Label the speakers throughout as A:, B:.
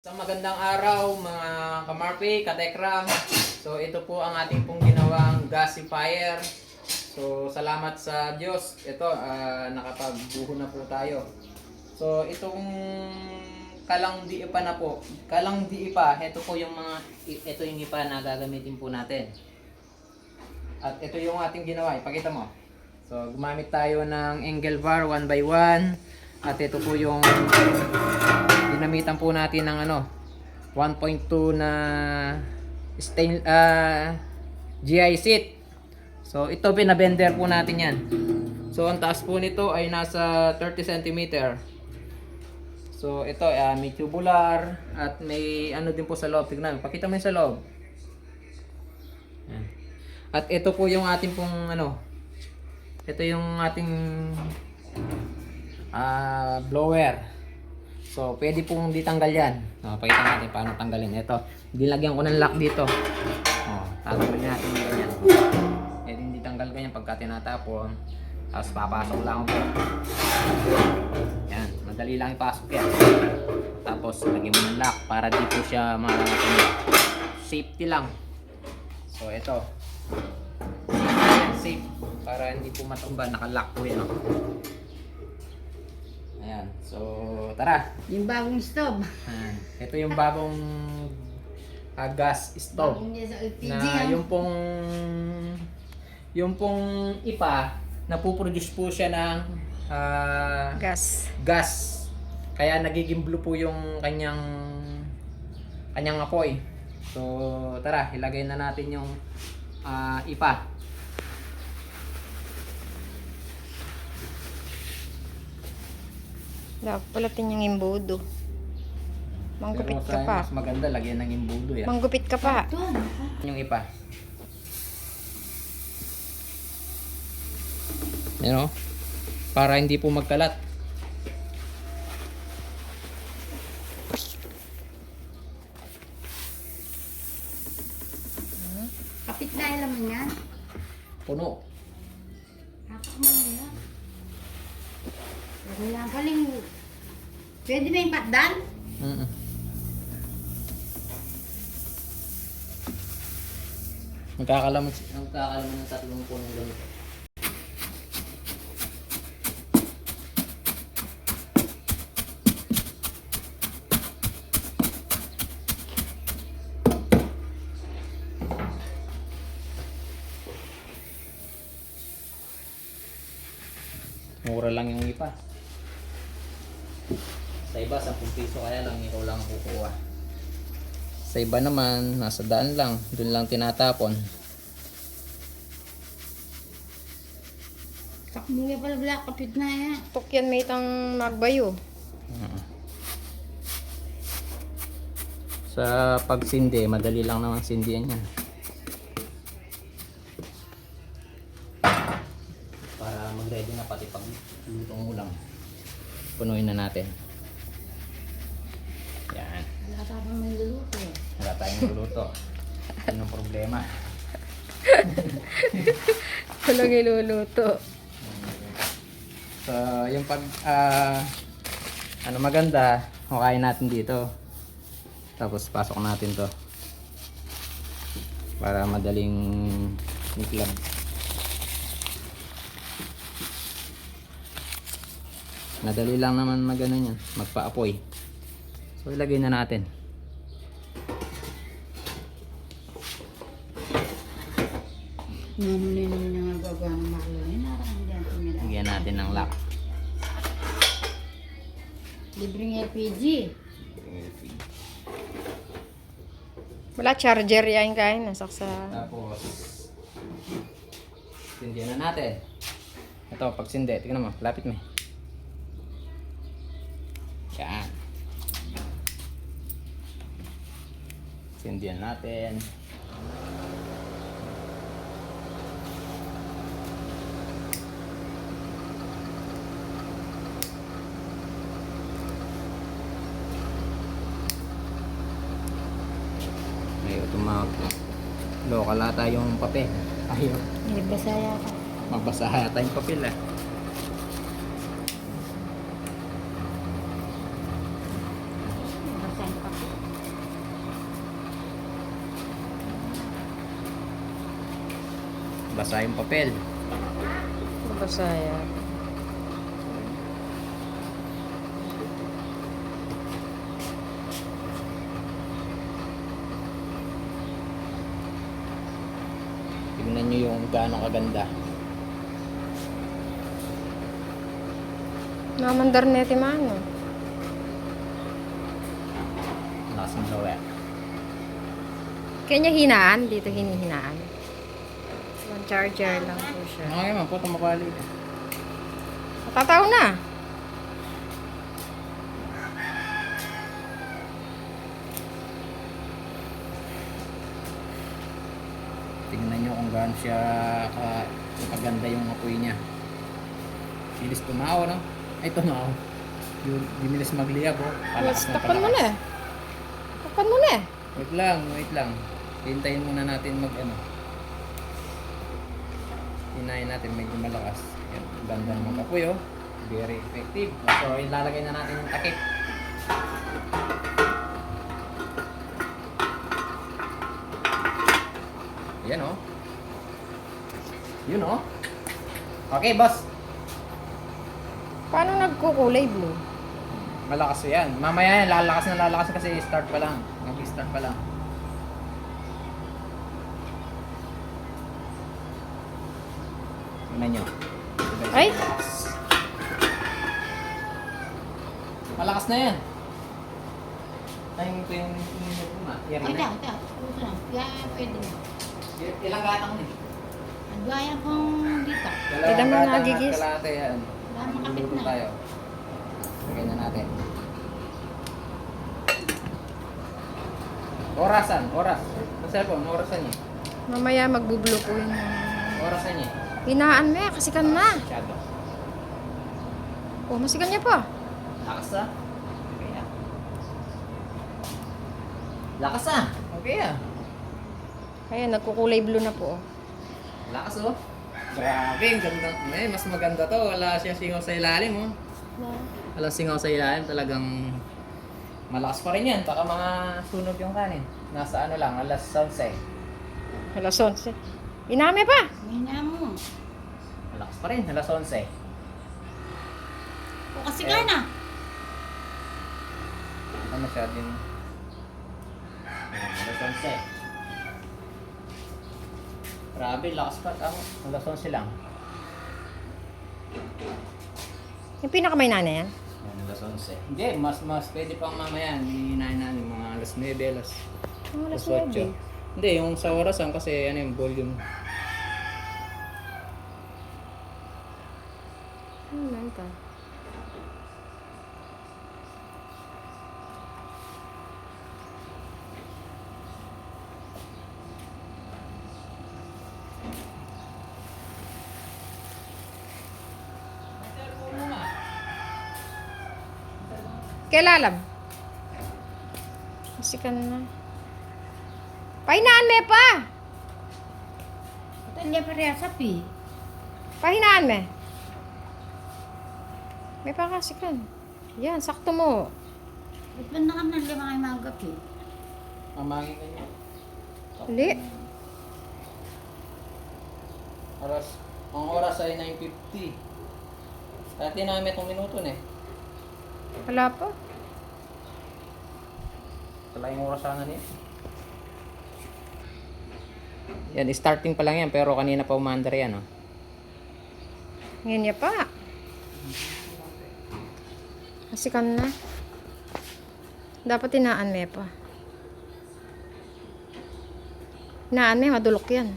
A: Isang magandang araw mga kamarpi, katekram. So ito po ang ating pong ginawang gasifier. So salamat sa Diyos. Ito nakapagbuho na po tayo. So itong kalang diipa na po. Kalang diipa, ito po yung ito yung ipa na gagamitin po natin. At ito yung ating ginawa, ipakita mo. So gumamit tayo ng angle bar 1x1. At ito po yung ginamitan po natin ng 1.2 na GI seat. So ito pinabender po natin yan. So ang taas po nito ay nasa 30 cm. So ito may tubular at may din po sa loob. Tignan, pakita mo yung sa loob. Yan. At ito po yung ating pong ito yung ating blower. So pwede pong ditanggal yan. Pakita natin paano tanggalin. Ito, dilagyan ko ng lock dito. Tatanggalin natin ganyan. Pwede ditanggal ganyan pagka tinatapon. Tapos papasok lang po. Yan, madali lang ipasok yan. Tapos lagyan mo ng lock para di po siya safety lang. So ito, safe para hindi po matumba. Naka-lock po yan. Ayan. So, tara.
B: Yung bagong stove.
A: Ito yung bagong gas stove.
B: Bagong niya sa LPG.
A: Na yung pong ipa, napuproduce po siya ng gas. Kaya nagiging blue po yung kanyang apoy. So, tara, ilagay na natin yung ipa.
C: Dapat palatin yung imbudo. Manggupit
A: Pero
C: ka pa.
A: mas maganda lagyan ng imbudo yan.
C: Manggupit ka pa.
A: Yung ipa. Yan para hindi po magkalat.
B: Kapit na yung laman yan.
A: Puno.
B: Hapak mo nila. Wala galing. Pwede ba yung patdan?
A: Magkakalaman ng 3 punong ganito. Mura lang yung ipa. Sa iba, 10 piso kaya lang, ikaw lang kukuha. Sa iba naman, nasa daan lang. Doon lang tinatapon.
B: Takbo nga pala black. Kapit na yan.
C: Tukyan may itang magbayo.
A: Sa pagsindi, madali lang naman sindihan yan. Para mag-ready na pati pag lutong mo lang. Punuin na natin. Yan.
B: Wala tapang may luluto.
A: Wala tayong luluto. Anong problema?
C: Walang iluluto.
A: So, yung pag maganda, hukayin natin dito. Tapos pasok natin to. Para madaling niklab. Madali lang naman yan, magpa-apoy. So ilagay na natin.
B: Nanunin naman yung nagagawa ng makulay. Nararamdaman ko nila.
A: Lagyan natin ng lock.
B: Libreng LPG.
C: Wala charger yan kain. Nasaksa.
A: Tapos sindihan na natin. Ito, pag sindi, tingnan mo, lapit mo. Yan. Sindihan natin. Ayaw local ata yung papel. Ayaw.
B: Hindi basa yata.
A: Mabasa yata yung papel
B: Basa yung kapit.
A: basa yung papel.
C: Bisaya.
A: Tingnan nyo yung gaano kaganda.
C: Namandar neti mano.
A: Lasang lawa.
C: Kanya hinaan, dito hinihinaan. One charger lang po siya.
A: Okay man po, tumabali.
C: Matataw na.
A: Tingnan nyo kung gaano siya kaganda yung apoy niya. Bilis tumaw, no? Ay, tumaw. Yung binilis magliyab, oh. Palakas na
C: Takpan mo
A: palakas.
C: na eh. Takpan mo na eh.
A: Wait lang, wait lang. Hintayin muna natin mag ano. Hinayin natin medyo malakas. Yan, ganda ng mag-apoy, oh. Very effective. So, ilalagay na natin yung takip. Yan, oh. Yun, oh. Okay, boss.
C: Paano nagkukulay blue?
A: Malakas yan. Mamaya yan, lalakas kasi start pa lang. Mag-start pa lang. Tingnan nyo.
C: Ay!
A: Malakas na yan. Tayo ko yung na. Yan
B: Ay,
A: na.
B: ito. Ito lang. Yeah, pwede na.
A: Ilang gatang na eh.
B: Ang gaya kong dito.
C: Tignan mo,
A: gatang at
C: nagigis.
A: kalahati yan.
B: Wala makapit
A: Luluto
B: na.
A: tayo. Lagyan na natin. Orasan, oras. Sa cellphone, orasan niya.
C: Mamaya magbublo po yun.
A: Orasan niya.
C: Hinaan mo eh, kasi kan na.
A: Masyado.
C: Oh, masigan niya pa.
A: Lakas ah. Okay ah. Lakas ah. Okay ah.
C: Ayan, nagkukulay blue na po. Oh.
A: Lakas oh. Grabe, ang ganda. Eh, mas maganda to. Wala siya singaw sa ilalim oh. Wala singaw sa ilalim. Talagang malakas pa rin yan. Baka mga sunog yung kanin. Nasa ano lang, alas 11.
C: Alas 11. Iname pa.
B: Hina mo.
A: Malakas pa rin, alas 11.
B: O kasi ka na.
A: Ano siya din? Ayan, alas 11. Grabe, lakas pa. Alas 11 lang.
C: Yung pinakamay na yan.
A: Ayan, alas 11. Hindi, mas pwede pang mamaya. Hihinahin namin mga alas 9, alas
C: Oh, alas
A: 8.
C: 9.
A: Hindi, yung sa orasan kasi ano yung volume.
C: Pa. Kailalam. Masikan na. Pahinaan me pa.
B: Ito hindi pa rin sapi.
C: Pahinaan me. May pakasikan. Yan, sakto mo.
B: Ito na kami ng 5 ay magapi.
A: Mamangin ka niya.
C: Hindi.
A: Ang oras ay 9:50. Dati namin itong minuto na eh.
C: Wala pa.
A: Wala yung oras sana niya. Yan, starting pa lang yan pero kanina pa umandar yan oh.
C: Ngayon niya pa. Masikan na. Dapat inaan me pa. Inaan me, madulok yan.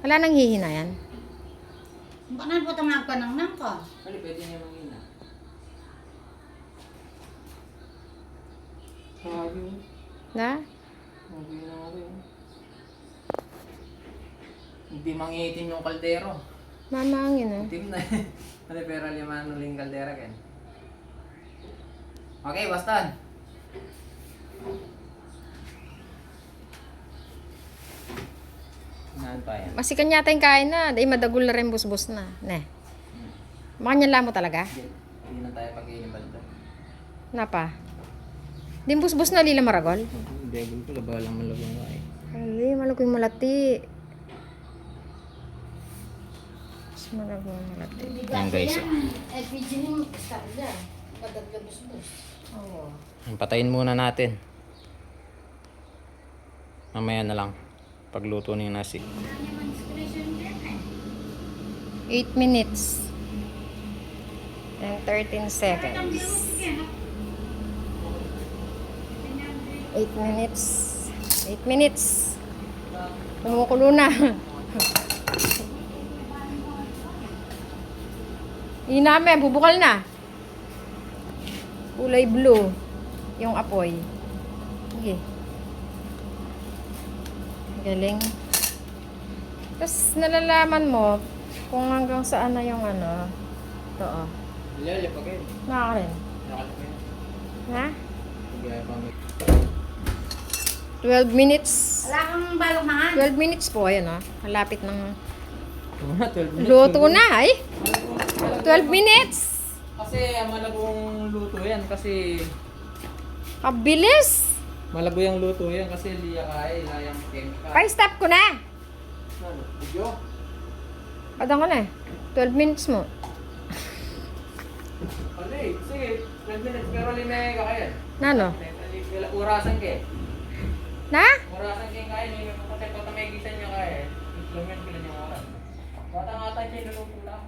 C: Wala nang hihina yan.
B: Banan po tangag ka ng nang ko.
A: Ano, pwede niya mangina. Sabi.
C: Na?
A: Sabi na rin. Hindi mangitim yung kaldero.
C: Mamangin eh.
A: Itim na eh. Ano, pero liman uling kaldera ken. Okay, bastan. Naan pa yan.
C: Masikan yata yung kain na. Dahil madagol na rin busbus na. Ne. Makanya mo talaga?
A: Hindi na tayo pag-iinom banda.
C: Napa? Di busbus na lila maragol?
A: Hindi, gusto ka ba lang malagong ay.
C: Ay, malaki yung malati. Malagulati.
A: Yan, guys.
B: LPG mo, kasarga. Padagla-bus-bus. Oo.
A: Patayin muna natin. Mamaya na lang. Pagluto ng nasi.
C: 8 minutes. And 13 seconds. 8 minutes. 8 minutes. Kumukulo na. Iname, bubukal na. Kulay blue. Yung apoy. Sige. Galing. Tapos nalalaman mo kung hanggang saan na yung ano. Ito oh.
A: Ilalapagin.
C: Naka rin.
A: Nakalapagin.
C: Ha?
A: Sige, pang
C: 12 minutes.
B: Wala kang balong mangan.
C: 12 minutes po, ayan oh. Malapit ng
A: 12 minutes.
C: luto na ay. 12 minutes.
A: Kasi malagong luto yan. Kasi
C: Kabilis.
A: malago yung luto yan. Kasi liya kaya. Layang chemical.
C: Pa-stop ko na.
A: Ano? Video?
C: Padang ko na eh. 12 minutes mo.
A: Ano eh? Sige. 12 minutes. Pero lima ka kaya.
C: Nano?
A: Urasan ka eh.
C: Na?
A: Urasan ka kaya. May patamay gisan niya kaya. Implement ka lang yung oras. Bata-ngata niya iluluto lang.